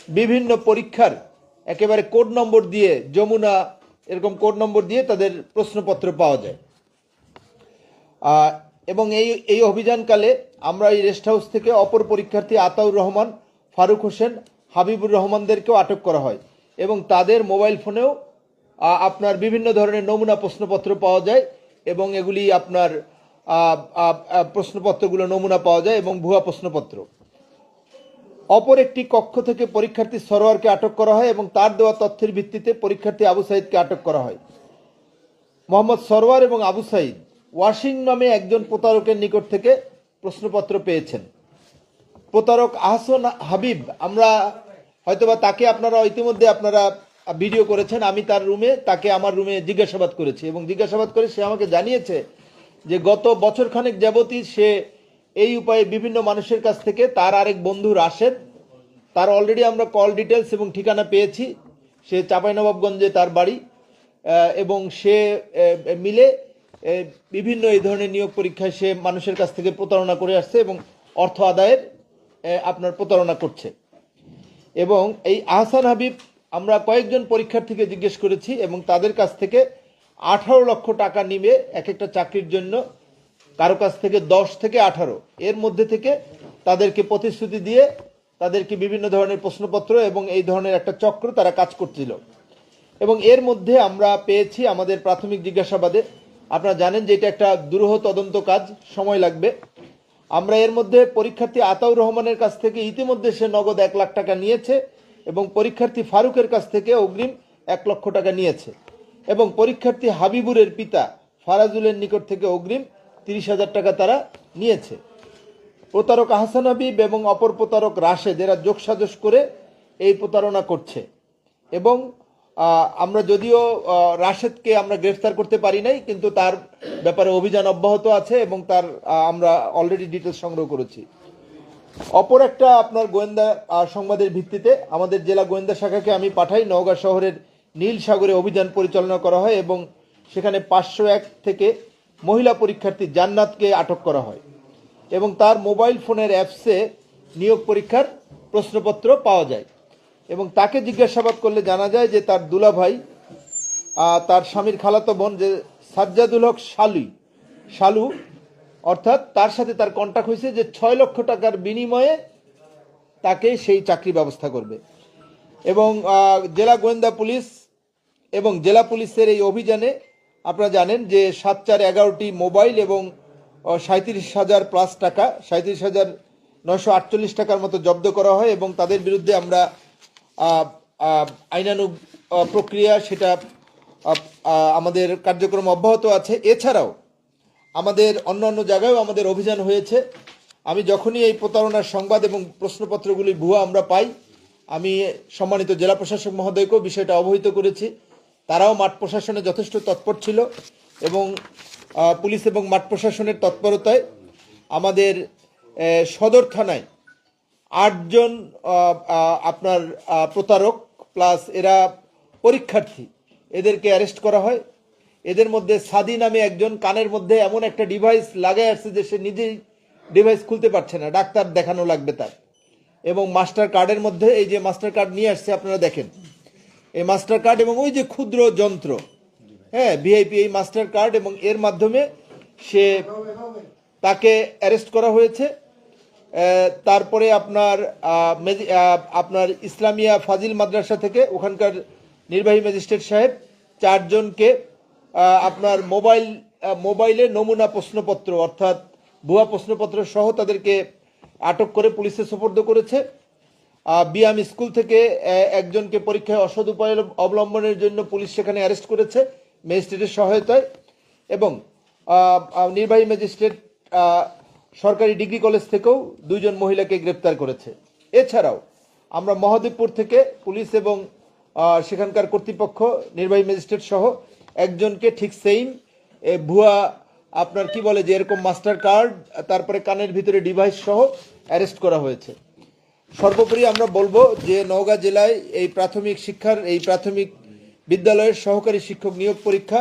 বিভিন্ন পরীক্ষার একেবারে কোড নম্বর দিয়ে, যমুনা এরকম কোড নম্বর দিয়ে তাদের প্রশ্নপত্র পাওয়া যায়। এবং এই অভিযানকালে আমরা এই রেস্ট হাউস থেকে অপর পরীক্ষার্থী আতাউর রহমান, ফারুক হোসেন, হাবিবুর রহমানদেরকেও আটক করা হয় এবং তাদের মোবাইল ফোনেও আপনার বিভিন্ন ধরনের নমুনা প্রশ্নপত্র পাওয়া যায় এবং এগুলি আপনার প্রশ্নপত্রগুলো নমুনা পাওয়া যায় এবং ভুয়া প্রশ্নপত্র। অপর একটি কক্ষ থেকে পরীক্ষার্থী সরোয়ারকে আটক করা হয় এবং তার দেওয়া তথ্যের ভিত্তিতে পরীক্ষার্থী আবু সাইদকে আটক করা হয়। মোহাম্মদ সরোয়ার এবং আবু সাইদ ওয়াসিং নামে একজন প্রতারকের নিকট থেকে প্রশ্নপত্র পেয়েছেন। প্রতারক আহসান হাবিব, আমরা হয়তোবা তাকে আপনারা ইতিমধ্যে আপনারা ভিডিও করেছেন, আমি তাকে আমার রুমে জিজ্ঞাসাবাদ করেছি এবং জিজ্ঞাসাবাদ করে সে আমাকে জানিয়েছে যে গত বছরখানেক যাবতই সে এই উপায়ে বিভিন্ন মানুষের কাছ থেকে, তার আরেক বন্ধু রাশেদ, তার অলরেডি আমরা কল ডিটেলস এবং ঠিকানা পেয়েছি, সে চাঁপাইনবাবগঞ্জে তার বাড়ি, এবং সে মিলে বিভিন্ন এই ধরনের নিয়োগ পরীক্ষায় সে মানুষের কাছ থেকে প্রতারণা করে আসছে এবং অর্থ আদায়ের আপনার প্রতারণা করছে। এবং এই আহসান হাবিব আমরা কয়েকজন পরীক্ষার্থীকে জিজ্ঞেস করেছি এবং তাদের কাছ থেকে 18 লক্ষ টাকা নিবে এক একটা চাকরির জন্য, কারো কাছ থেকে 10 থেকে 18 এর মধ্যে থেকে তাদেরকে প্রতিশ্রুতি দিয়ে তাদেরকে বিভিন্ন ধরনের প্রশ্নপত্র এবং এই ধরনের একটা চক্র তারা কাজ করছিল। এবং এর মধ্যে আমরা পেয়েছি আমাদের প্রাথমিক জিজ্ঞাসাবাদে, আপনারা জানেন যে এটা একটা দুরূহ তদন্ত কাজ, সময় লাগবে। আমরা এর মধ্যে পরীক্ষার্থী আতাউর রহমানের কাছ থেকে ইতিমধ্যে সে নগদ 1 লাখ টাকা নিয়েছে এবং পরীক্ষার্থী ফারুকের কাছ থেকে অগ্রিম 1 লক্ষ টাকা নিয়েছে এবং পরীক্ষার্থী হাবিবুরের পিতা ফারাজুলের নিকট থেকে অগ্রিম 30,000 টাকা তারা নিয়েছে। প্রতারক আহসান হাবিব এবং অপর প্রতারক রাশেদ এরা যোগসাজশ করে এই প্রতারণা করছে এবং আমরা যদিও রাশেদকে আমরা গ্রেফতার করতে পারি নাই, কিন্তু তার ব্যাপারে অভিযান অব্যাহত আছে এবং তার আমরা অলরেডি ডিটেলস সংগ্রহ করেছি। অপর একটা আপনার গোয়েন্দা সংবাদের ভিত্তিতে আমাদের জেলা গোয়েন্দা শাখাকে আমি পাঠাই, নওগাঁ শহরের নীল সাগরে অভিযান পরিচালনা করা হয় এবং সেখানে 501 থেকে মহিলা পরীক্ষার্থী জান্নাতকে আটক করা হয় এবং তার মোবাইল ফোনের অ্যাপসে নিয়োগ পরীক্ষার প্রশ্নপত্র পাওয়া যায় এবং তাকে জিজ্ঞাসাবাদ করলে জানা যায় যে তার দুলাভাই, তার স্বামীর খালাতো বোন যে সাজ্জাদুল হক শালু, অর্থাৎ তার সাথে তার কন্ট্যাক্ট হয়েছে যে 6 লক্ষ টাকার বিনিময়ে তাকে সেই চাকরি ব্যবস্থা করবে। এবং জেলা গোয়েন্দা পুলিশ এবং জেলা পুলিশের এই অভিযানে আপনারা জানেন যে 7/4/11টি মোবাইল এবং 37,000 প্লাস টাকা, 37,948 টাকার মতো জব্দ করা হয় এবং তাদের বিরুদ্ধে আমরা আইনানুগ প্রক্রিয়া সেটা আমাদের কার্যক্রম অব্যাহত আছে। এছাড়াও আমাদের অন্যান্য জায়গায়ও আমাদের অভিযান হয়েছে। আমি যখনই এই প্রতারণার সংবাদ এবং প্রশ্নপত্রগুলি ভুয়া আমরা পাই, আমি সম্মানিত জেলা প্রশাসক মহোদয়কেও বিষয়টা অবহিত করেছি। তারাও মাঠ প্রশাসনে যথেষ্ট তৎপর ছিল এবং পুলিশ এবং মাঠ প্রশাসনের তৎপরতায় আমাদের সদর থানায় 8 জন আপনার প্রতারক প্লাস এরা পরীক্ষার্থী, এদেরকে অ্যারেস্ট করা হয়। এদের মধ্যে সাদি নামে একজন কানের মধ্যে এমন একটা ডিভাইস লাগাই আসছে যে সে নিজেই ডিভাইস খুলতে পারছে না, ডাক্তার দেখানো লাগবে তার। এবং মাস্টার কার্ডের মধ্যে এই যে মাস্টার কার্ড নিয়ে আসছে আপনারা দেখেন, এই মাস্টার কার্ড এবং ওই যে ক্ষুদ্র যন্ত্র, হ্যাঁ ভিআইপি, এই মাস্টার কার্ড এবং এর মাধ্যমে সে তাকে অ্যারেস্ট করা হয়েছে। তারপরে আপনার ইসলামিয়া ফাজিল মাদ্রাসা থেকে ওখানকার নির্বাহী ম্যাজিস্ট্রেট সাহেব 4 জনকে আপনার মোবাইলে নমুনা প্রশ্নপত্র অর্থাৎ ভুয়া প্রশ্নপত্র সহ তাদেরকে আটক করে পুলিশে সোপর্দ করেছে। বিয়াম স্কুল থেকে একজনকে পরীক্ষায় অসৎ উপায় অবলম্বনের জন্য পুলিশ সেখানে অ্যারেস্ট করেছে ম্যাজিস্ট্রেটের সহায়তায়। এবং নির্বাহী ম্যাজিস্ট্রেট সরকারি ডিগ্রি কলেজ থেকেও 2 জন মহিলাকে গ্রেপ্তার করেছে। এছাড়াও আমরা মহাদেবপুর থেকে পুলিশ এবং সেখানকার কর্তৃপক্ষ নির্বাহী ম্যাজিস্ট্রেট সহ একজনকে ঠিক সেইম ভুয়া আপনার কি বলে যে এরকম মাস্টার কার্ড, তারপরে কানের ভিতরে ডিভাইস সহ অ্যারেস্ট করা হয়েছে। সর্বোপরি আমরা বলবো যে নওগাঁ জেলায় এই প্রাথমিক বিদ্যালয়ের সহকারী শিক্ষক নিয়োগ পরীক্ষা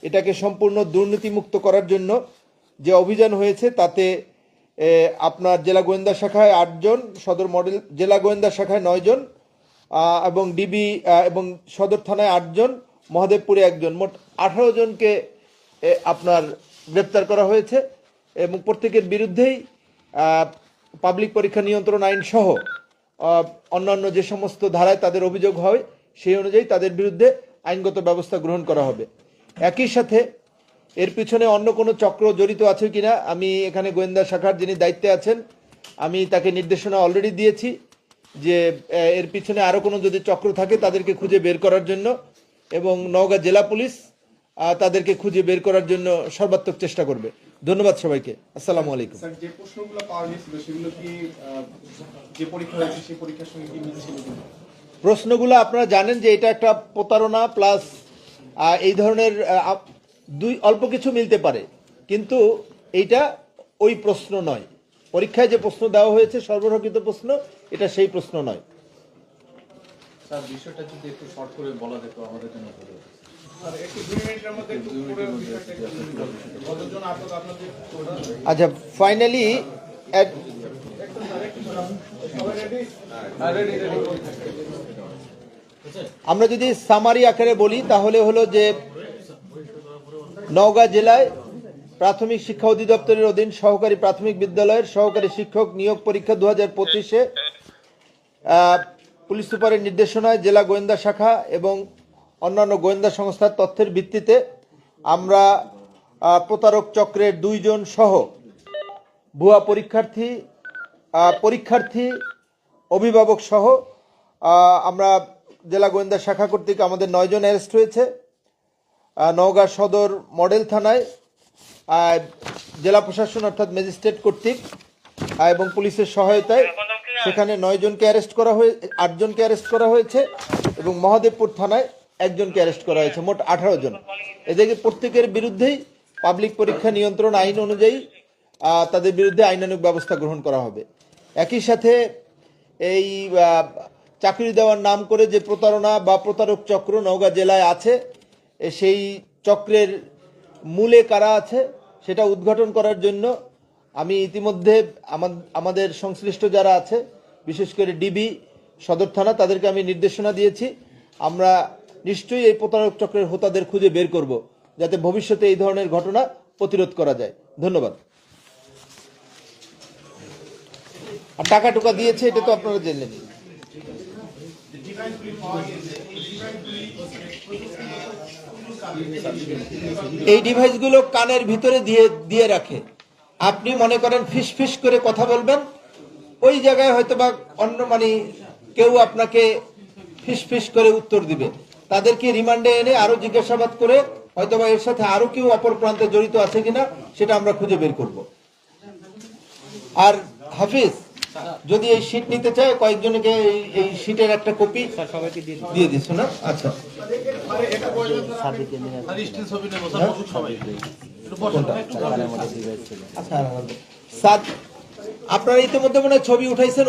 এটাকে সম্পূর্ণ দুর্নীতিমুক্ত করার জন্য যে অভিযান হয়েছে তাতে আপনার জেলা গোয়েন্দা শাখায় 8 জন, সদর মডেল জেলা গোয়েন্দা শাখায় 9 জন, এবং ডিবি এবং সদর থানায় 8 জন, মহাদেবপুরে 1 জন, মোট 18 জনকে আপনার গ্রেপ্তার করা হয়েছে এবং প্রত্যেকের বিরুদ্ধেই পাবলিক পরীক্ষা নিয়ন্ত্রণ আইন সহ অন্যান্য যে সমস্ত ধারায় তাদের অভিযোগ হয় সেই অনুযায়ী তাদের বিরুদ্ধে আইনগত ব্যবস্থা গ্রহণ করা হবে। একই সাথে এর পিছনে অন্য কোনো চক্র জড়িত আছে কিনা, আমি এখানে গোয়েন্দা শাখার যিনি দায়িত্বে আছেন আমি তাকে নির্দেশনা অলরেডি দিয়েছি যে এর পিছনে আরও কোনো যদি চক্র থাকে তাদেরকে খুঁজে বের করার জন্য, এবং নওগাঁ জেলা পুলিশ তাদেরকে খুঁজে বের করার জন্য সর্বাত্মক চেষ্টা করবে। ধন্যবাদ সবাইকে। আসসালামু আলাইকুম। স্যার, যে প্রশ্নগুলো পাওয়া গিয়েছিল সেগুলো কি যে পরীক্ষা হয়েছে সেই পরীক্ষার সঙ্গে কি মিল ছিল? প্রশ্নগুলো আপনারা জানেন যে এটা একটা প্রতারণা প্লাস এই ধরনের অল্প কিছু মিলতে পারে, কিন্তু এইটা ওই প্রশ্ন নয়। পরীক্ষায় যে প্রশ্ন দেওয়া হয়েছে সর্বরক্ষিত প্রশ্ন, এটা সেই প্রশ্ন নয়। স্যার, বিষয়টা যদি একটু শর্ট করে বলা যেত আমাদের জন্য ভালো হতো। আচ্ছা, ফাইনালি আমরা যদি সামারি আকারে বলি তাহলে হলো যে নওগাঁ জেলায় প্রাথমিক শিক্ষা অধিদপ্তরের অধীন সহকারী প্রাথমিক বিদ্যালয়ের সহকারী শিক্ষক নিয়োগ পরীক্ষা 2025-এ পুলিশ সুপারের নির্দেশনায় জেলা গোয়েন্দা শাখা এবং অন্যান্য গোয়েন্দা সংস্থার তথ্যের ভিত্তিতে আমরা প্রতারক চক্রের 2 জন সহ ভুয়া পরীক্ষার্থী অভিভাবক সহ আমরা জেলা গোয়েন্দা শাখা কর্তৃক আমাদের 9 জন অ্যারেস্ট হয়েছে। নওগাঁ সদর মডেল থানায় জেলা প্রশাসন অর্থাৎ ম্যাজিস্ট্রেট কর্তৃক এবং পুলিশের সহায়তায় সেখানে 9 জনকে অ্যারেস্ট করা হয়েছে, 8 জনকে অ্যারেস্ট করা হয়েছে এবং মহাদেবপুর থানায় 1 জনকে অ্যারেস্ট করা হয়েছে, মোট 18 জন। এদেরকে প্রত্যেকের বিরুদ্ধেই পাবলিক পরীক্ষা নিয়ন্ত্রণ আইন অনুযায়ী তাদের বিরুদ্ধে আইনানুগ ব্যবস্থা গ্রহণ করা হবে। একই সাথে এই চাকরি দেওয়ার নাম করে যে প্রতারণা বা প্রতারক চক্র নওগাঁ জেলায় আছে, সেই চক্রের মূলে কারা আছে সেটা উদ্ঘাটন করার জন্য আমি ইতিমধ্যে আমাদের সংশ্লিষ্ট যারা আছে, বিশেষ করে ডিবি সদর থানা, তাদেরকে আমি নির্দেশনা দিয়েছি। আমরা নিশ্চয়ই এই প্রতারক চক্রের হোতাদের খুঁজে বের করব, যাতে ভবিষ্যতে এই ধরনের ঘটনা প্রতিরোধ করা যায়। ধন্যবাদ। আর টাকা টুকা দিয়েছে এটা তো আপনারা জেনে নিন। এই ডিভাইসগুলো কানের ভিতরে দিয়ে রাখে। আপনি মনে করেন ফিস ফিস করে কথা বলবেন, ওই জায়গায় হয়তো বা অন্য কেউ আপনাকে ফিস ফিস করে উত্তর দিবে। তাদেরকে রিমান্ডে এনে আরো জিজ্ঞাসাবাদ করে হয়তো বা এর সাথে আরো কেউ অপর প্রান্তে জড়িত আছে কিনা সেটা আমরা খুঁজে বের করব। আর হাফিজ যদি এই শীট নিতে চায়, কয়েকজনকে এই শীটের একটা কপি দিয়ে দিস না। আচ্ছা, আপনারা ইতিমধ্যে মনে হয় ছবি উঠাইছেন।